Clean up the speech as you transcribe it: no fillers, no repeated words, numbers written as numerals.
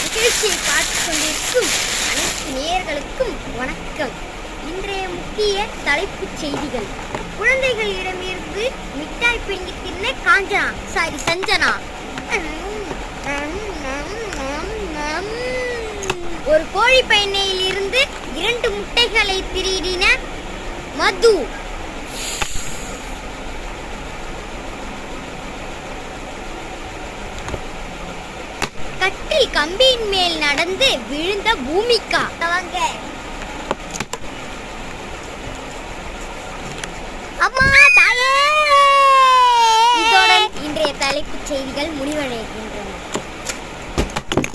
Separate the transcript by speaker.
Speaker 1: நிகழ்ச்சியை பார்த்துக் கொண்டிருக்கும் அனைத்து நேயர்களுக்கும் வணக்கம். இன்றைய முக்கிய தலைப்புச் செய்திகள்: குழந்தைகளிடமிருந்து மிட்டாய் பிடுங்கி தின்ன சஞ்சனா. ஒரு கோழி பண்ணையில் இருந்து 2 முட்டைகளை திருடின மது. கட்டில் கம்பியின் மேல் நடந்து விழுந்த பூமிகா. அம்மா தாயே! இத்துடன் இன்றைய தலைப்புச் செய்திகள் முடிவடைகின்றன.